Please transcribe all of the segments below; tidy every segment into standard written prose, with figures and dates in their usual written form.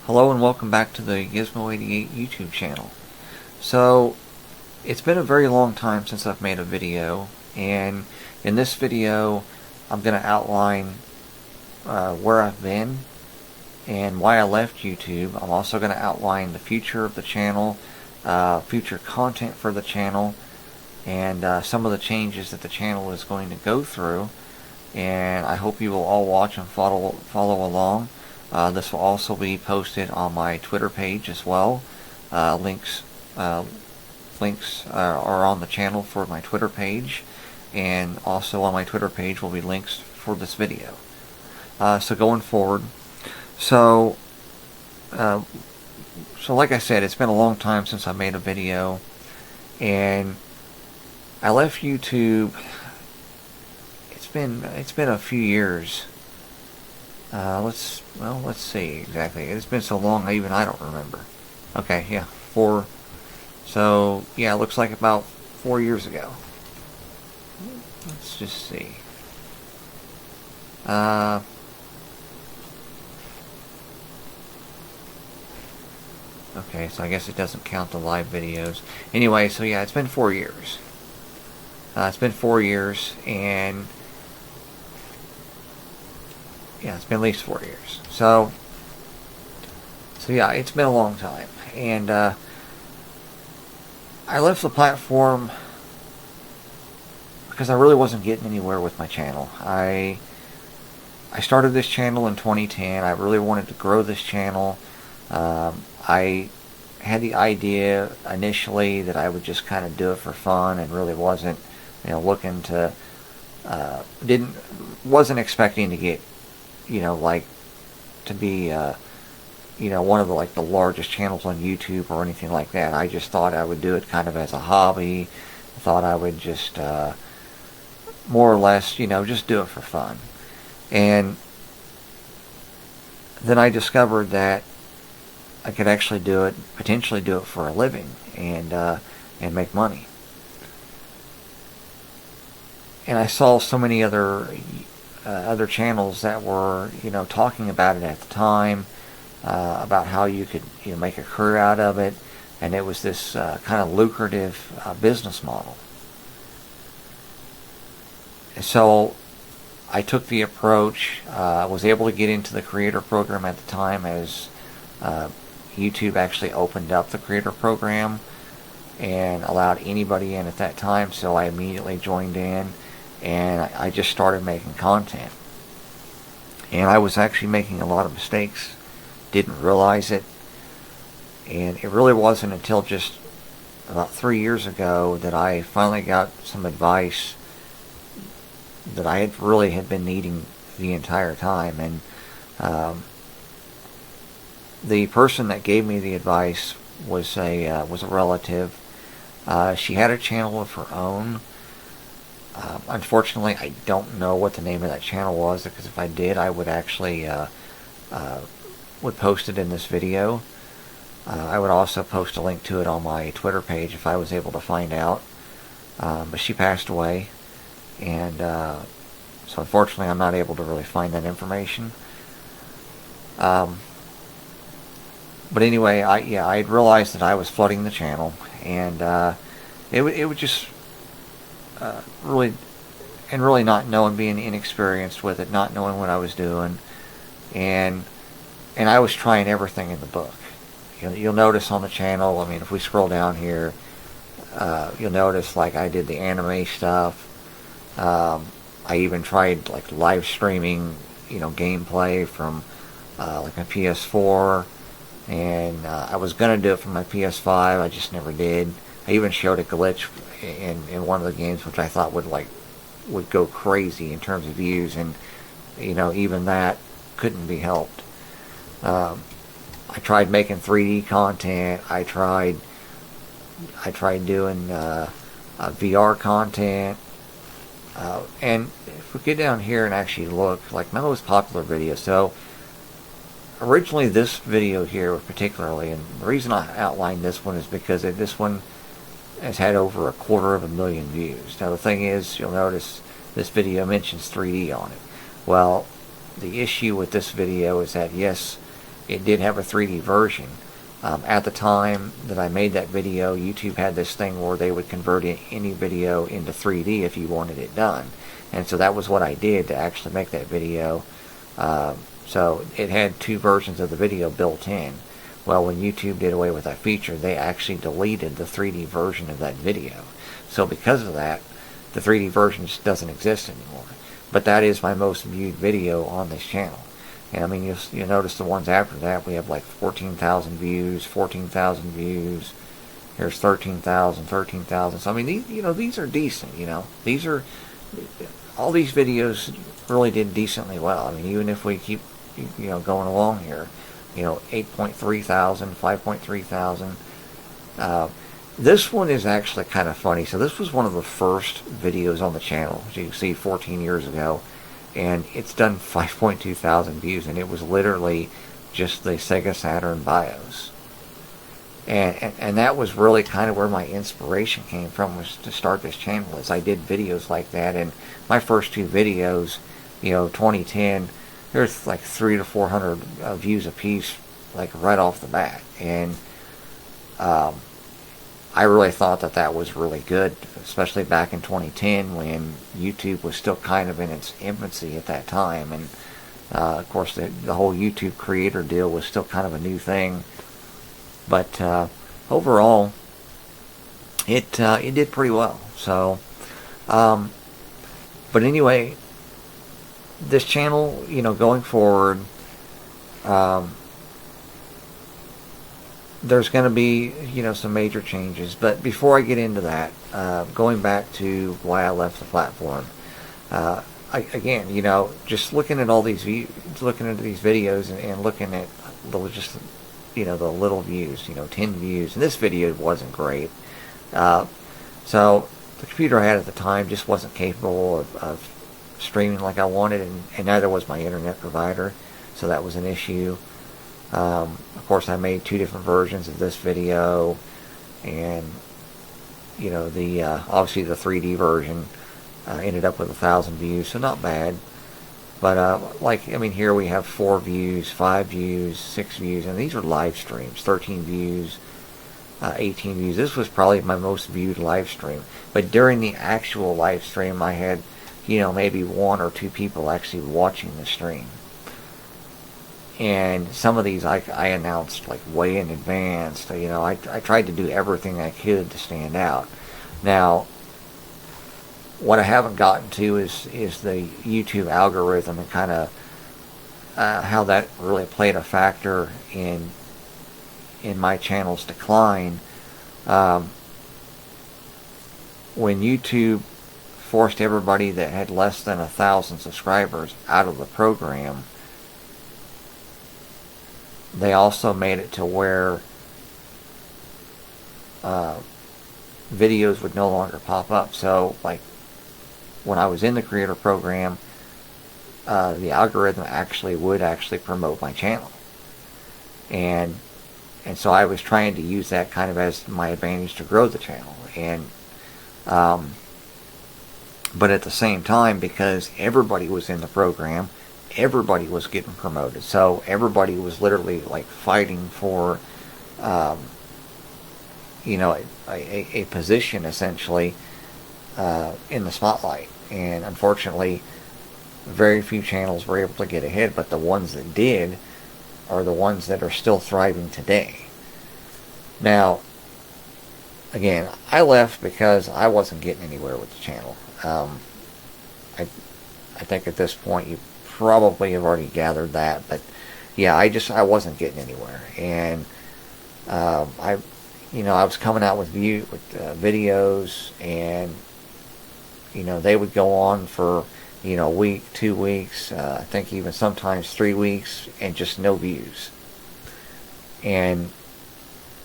Hello and welcome back to the Gizmo88 YouTube channel. So, it's been a very long time since I've made a video, and in this video I'm going to outline where I've been and why I left YouTube. I'm also going to outline the future of the channel, future content for the channel, and some of the changes that the channel is going to go through, and I hope you will all watch and follow along. This will also be posted on my Twitter page as well. Links are on the channel for my Twitter page, and also on my Twitter page will be links for this video. So going forward, so like I said, it's been a long time since I made a video, and I left YouTube. It's been a few years. Let's see exactly. It's been so long, I don't remember. Okay, yeah, so yeah, it looks like about 4 years ago. Let's just see. Okay, so I guess it doesn't count the live videos. Anyway, so yeah, it's been 4 years. It's been 4 years, and yeah, it's been at least 4 years. So yeah, it's been a long time, and I left the platform because I really wasn't getting anywhere with my channel. I started this channel in 2010. I really wanted to grow this channel. I had the idea initially that I would just kind of do it for fun, and really wasn't, looking to, wasn't expecting to get, to be, one of the largest channels on YouTube or anything like that. I just thought I would do it kind of as a hobby. I thought I would just, more or less, just do it for fun. And then I discovered that I could actually potentially do it for a living, and make money. And I saw so many other channels that were, talking about it at the time, about how you could, make a career out of it, and it was this kind of lucrative business model. And so I took the approach. I was able to get into the creator program at the time, as YouTube actually opened up the creator program and allowed anybody in at that time. So I immediately joined in, and I just started making content. And I was actually making a lot of mistakes, didn't realize it, and it really wasn't until just about 3 years ago that I finally got some advice that I had been needing the entire time. And the person that gave me the advice was a relative. She had a channel of her own. Unfortunately, I don't know what the name of that channel was, because if I did, I would actually would post it in this video. I would also post a link to it on my Twitter page if I was able to find out. But she passed away, and so unfortunately I'm not able to really find that information. But anyway, I had realized that I was flooding the channel, and it would just really not knowing, being inexperienced with it, not knowing what I was doing, and I was trying everything in the book. You'll notice on the channel, if we scroll down here, you'll notice I did the anime stuff. I even tried live streaming, gameplay from my PS4, and I was gonna do it from my PS5. I just never did. I even showed a glitch in one of the games, which I thought would go crazy in terms of views, and even that couldn't be helped. I tried making 3D content. I tried doing VR content, and if we get down here and actually look, my most popular video. So originally this video here particularly, and the reason I outlined this one is because this one has had over 250,000 views. Now the thing is, you'll notice this video mentions 3D on it. Well, the issue with this video is that, yes, it did have a 3D version. At the time that I made that video, YouTube had this thing where they would convert any video into 3D if you wanted it done. And so that was what I did to actually make that video. So it had 2 versions of the video built in. Well, when YouTube did away with that feature, they actually deleted the 3D version of that video. So because of that, the 3D version just doesn't exist anymore. But that is my most viewed video on this channel. And I mean, you'll notice the ones after that, we have like 14,000 views, 14,000 views. Here's 13,000, 13,000. So I mean, these are decent. These are, all these videos really did decently well. I mean, even if we keep going along here, 8.3 thousand, 5.3 thousand. This one is actually kind of funny. So this was one of the first videos on the channel, as you can see, 14 years ago. And it's done 5.2 thousand views, and it was literally just the Sega Saturn BIOS. And that was really kind of where my inspiration came from, was to start this channel, as I did videos like that. And my first 2 videos, 2010, there's like 300 to 400 views a piece, like right off the bat. And I really thought that was really good, especially back in 2010 when YouTube was still kind of in its infancy at that time. And of course the whole YouTube creator deal was still kind of a new thing. But overall, it did pretty well. So, but anyway, this channel, going forward, there's going to be, some major changes. But before I get into that, going back to why I left the platform, again, just looking at all these looking into these videos and looking at the little views, 10 views, and this video wasn't great. So the computer I had at the time just wasn't capable of streaming like I wanted, and neither was my internet provider, so that was an issue. Of course, I made 2 different versions of this video, and obviously the 3D version ended up with 1,000 views, so not bad. But here we have 4 views, 5 views, 6 views, and these are live streams. 13 views, 18 views. This was probably my most viewed live stream. But during the actual live stream, I had maybe 1 or 2 people actually watching the stream. And some of these I announced like way in advance. I tried to do everything I could to stand out. Now, what I haven't gotten to is the YouTube algorithm and kind of how that really played a factor in my channel's decline. When YouTube forced everybody that had less than 1,000 subscribers out of the program, they also made it to where videos would no longer pop up. So, like, when I was in the creator program, the algorithm would actually promote my channel. And so I was trying to use that kind of as my advantage to grow the channel. And but at the same time, because everybody was in the program, everybody was getting promoted. So everybody was literally like fighting for, a position essentially in the spotlight. And unfortunately, very few channels were able to get ahead, but the ones that did are the ones that are still thriving today. Now, again, I left because I wasn't getting anywhere with the channel. I think at this point you probably have already gathered that, but yeah, I wasn't getting anywhere. And I was coming out with videos, and they would go on for a week, 2 weeks, I think even sometimes 3 weeks, and just no views. And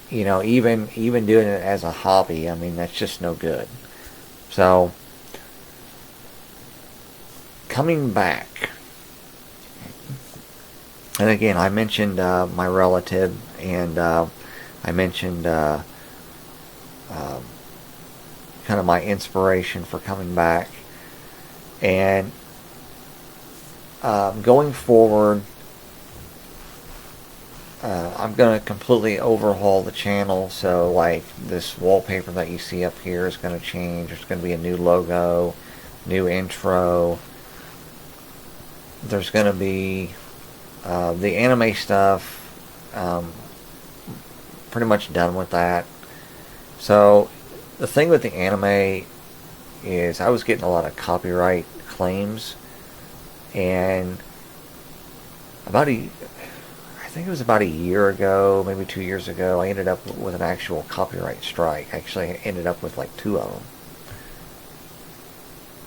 even doing it as a hobby, I mean, that's just no good. So coming back, and again, I mentioned my relative, and I mentioned kind of my inspiration for coming back. And going forward, I'm going to completely overhaul the channel. So like this wallpaper that you see up here is going to change. There's going to be a new logo, new intro. There's going to be the anime stuff. Pretty much done with that. So the thing with the anime is I was getting a lot of copyright claims, and I think it was about a year ago, maybe 2 years ago, I ended up with an actual copyright strike. Actually, I ended up with like 2 of them.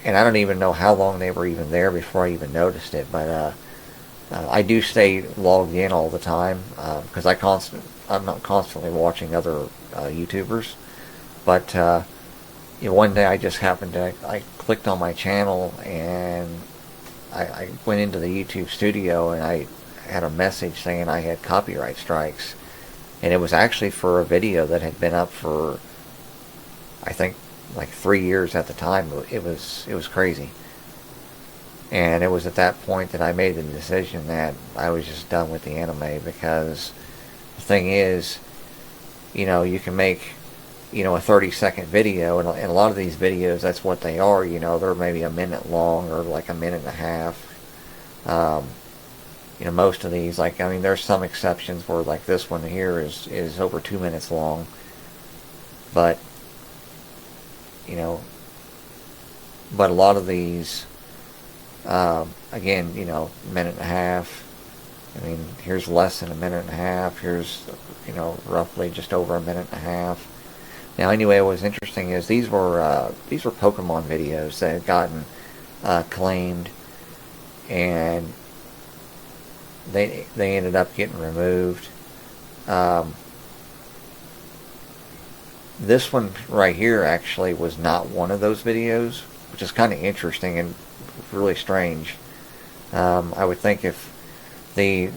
And I don't even know how long they were even there before I even noticed it, but I do stay logged in all the time because I'm not constantly watching other YouTubers. But one day I just happened to, I clicked on my channel and I went into the YouTube studio and I had a message saying I had copyright strikes. And it was actually for a video that had been up for, I think, like 3 years at the time. It was crazy. And it was at that point that I made the decision that I was just done with the anime, because the thing is, you can make, a 30-second video, and a lot of these videos, that's what they are, they're maybe a minute long or like a minute and a half. Most of these, there's some exceptions where like this one here is over 2 minutes long. But, but a lot of these, again, minute and a half. Here's less than a minute and a half. Here's, roughly just over a minute and a half. Now, anyway, what was interesting is these were Pokemon videos that had gotten claimed, and they ended up getting removed. This one right here actually was not one of those videos, which is kind of interesting and really strange. I would think if the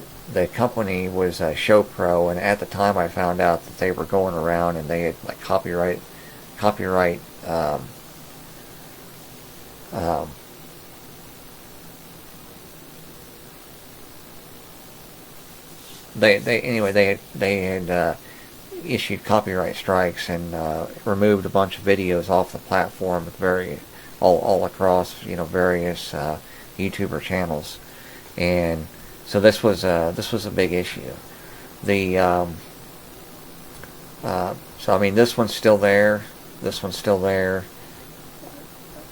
company was ShowPro, and at the time I found out that they were going around and they had like copyright they had issued copyright strikes and removed a bunch of videos off the platform with all across various YouTuber channels. And so this was a big issue. This one's still there. This one's still there.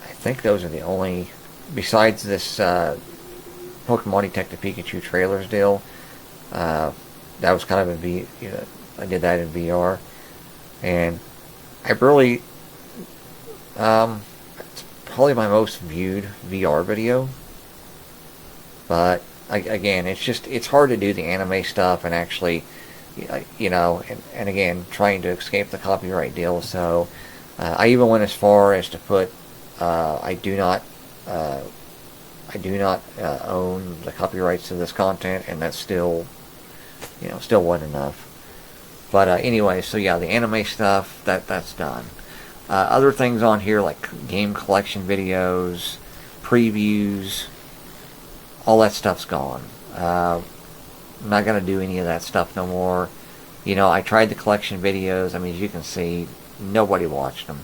I think those are the only, besides this Pokemon Detective Pikachu trailers deal. That was kind of I did that in VR, and I really, it's probably my most viewed VR video. But again, it's hard to do the anime stuff and actually, and again, trying to escape the copyright deal. So I even went as far as to put I do not own the copyrights to this content, and that's still wasn't enough. But anyway, so yeah, the anime stuff that's done. Other things on here like game collection videos, previews, all that stuff's gone. I'm not gonna do any of that stuff no more. I tried the collection videos. As you can see, nobody watched them.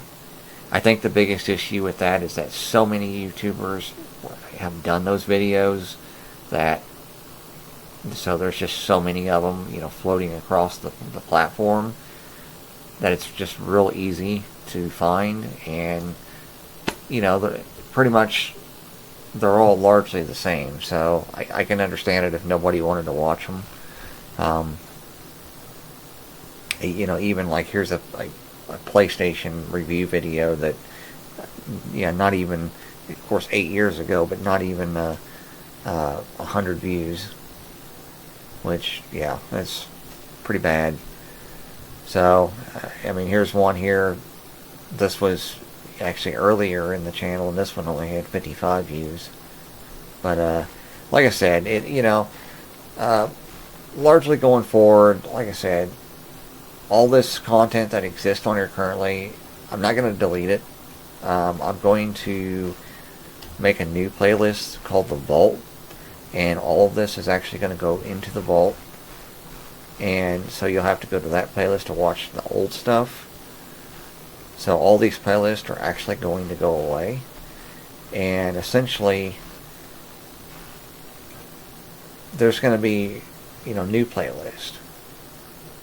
I think the biggest issue with that is that so many YouTubers have done those videos so there's just so many of them, floating across the platform, that it's just real easy to find, and pretty much they're all largely the same. So I can understand it if nobody wanted to watch them. Even like here's a PlayStation review video that, not even, of course, 8 years ago, but not even 100 views. Which, yeah, that's pretty bad. So, here's one here. This was actually earlier in the channel, and this one only had 55 views. But, like I said, largely going forward, like I said, all this content that exists on here currently, I'm not going to delete it. I'm going to make a new playlist called The Vault. And all of this is actually going to go into the vault. and so you'll have to go to that playlist to watch the old stuff. So all these playlists are actually going to go away, and essentially there's going to be, new playlist.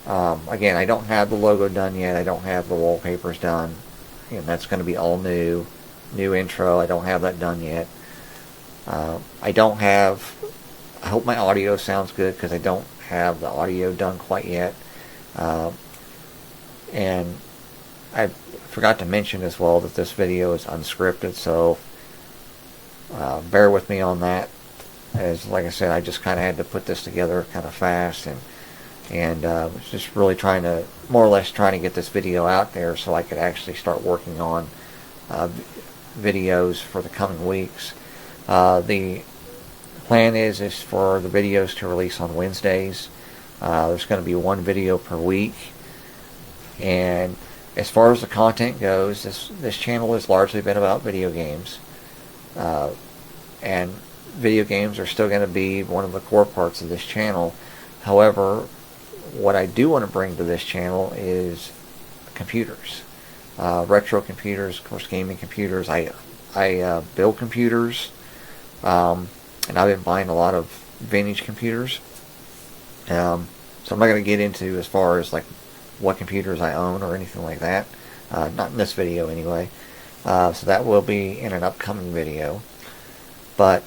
Again, I don't have the logo done yet. I don't have the wallpapers done. That's going to be all new intro. I don't have that done yet. I don't have. I hope my audio sounds good because I don't have the audio done quite yet. And I forgot to mention as well that this video is unscripted, so bear with me on that. As like I said, I just kind of had to put this together kind of fast, and was just really more or less trying to get this video out there so I could actually start working on videos for the coming weeks. The plan is for the videos to release on Wednesdays. There's going to be one video per week, and as far as the content goes, this channel has largely been about video games, and video games are still going to be one of the core parts of this channel. However, what I do want to bring to this channel is computers, retro computers, of course, gaming computers. I build computers, and I've been buying a lot of vintage computers. So I'm not going to get into as far as like what computers I own or anything like that. Not in this video anyway. So that will be in an upcoming video. But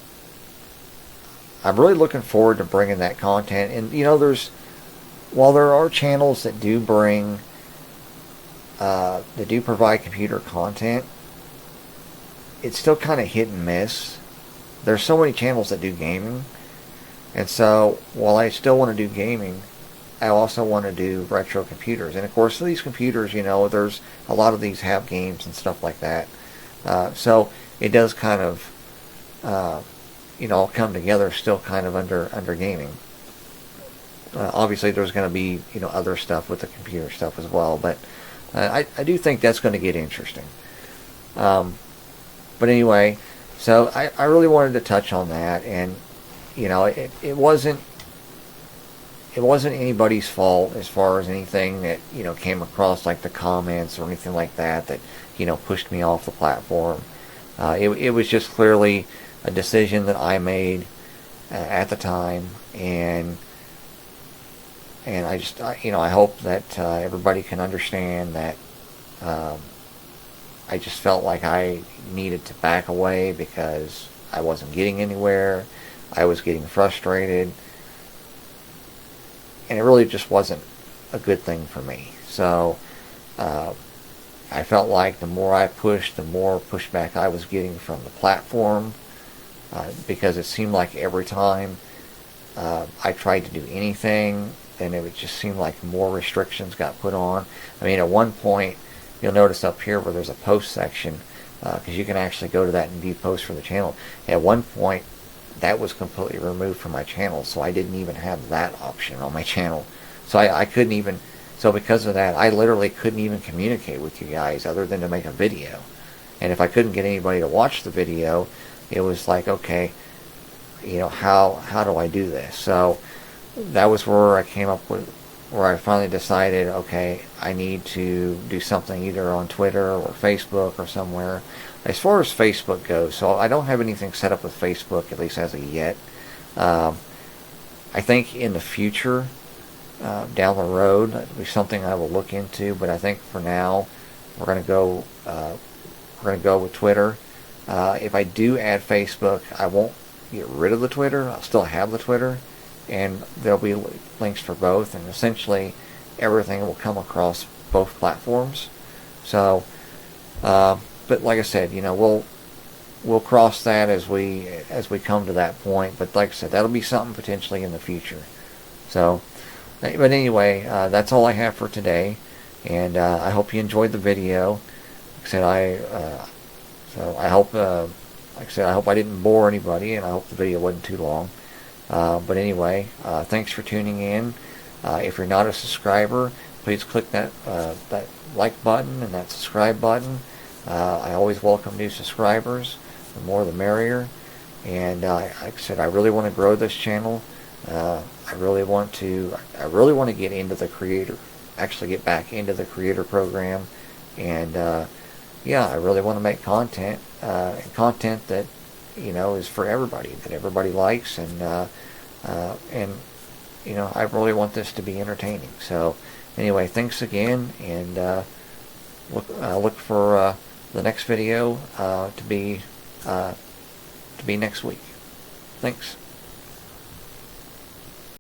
I'm really looking forward to bringing that content. And while there are channels that do provide computer content, it's still kind of hit and miss. There's so many channels that do gaming, and so while I still want to do gaming, I also want to do retro computers. And of course, these computers, there's a lot of these have games and stuff like that. So it does kind of all come together still kind of under gaming. Obviously there's going to be other stuff with the computer stuff as well, but I do think that's going to get interesting. But anyway, so I really wanted to touch on that, and it wasn't anybody's fault as far as anything that came across like the comments or anything like that pushed me off the platform. It was just clearly a decision that I made at the time, and I just I hope that everybody can understand that I just felt like I needed to back away because I wasn't getting anywhere. I was getting frustrated, and it really just wasn't a good thing for me. So I felt like the more I pushed, the more pushback I was getting from the platform, because it seemed like every time I tried to do anything, then it would just seem like more restrictions got put on. I mean, at one point, you'll notice up here where there's a post section, because you can actually go to that and view posts for the channel. At one point, that was completely removed from my channel, so I didn't even have that option on my channel. So I couldn't even, so because of that, I literally couldn't even communicate with you guys other than to make a video. And if I couldn't get anybody to watch the video, it was like, okay, how do I do this? So that was where I came up with, where I finally decided, okay, I need to do something either on Twitter or Facebook or somewhere. As far as Facebook goes, so I don't have anything set up with Facebook, at least as of yet. I think in the future, down the road, that'll be something I will look into. But I think for now, we're going to go with Twitter. If I do add Facebook, I won't get rid of the Twitter. I'll still have the Twitter, and there'll be links for both, and essentially everything will come across both platforms. So, but like I said, we'll cross that as we come to that point. But like I said, that'll be something potentially in the future. So, but anyway, that's all I have for today, and I hope you enjoyed the video. Like I said, so I hope, like I said, I hope I didn't bore anybody, and I hope the video wasn't too long. But anyway, thanks for tuning in. If you're not a subscriber, please click that like button and that subscribe button. I always welcome new subscribers. The more the merrier. And like I said, I really want to grow this channel. I really want to get into the creator, actually get back into the creator program, and yeah, I really want to make content, content that is for everybody, that everybody likes, and I really want this to be entertaining. So anyway, thanks again, and look for the next video to be next week. Thanks.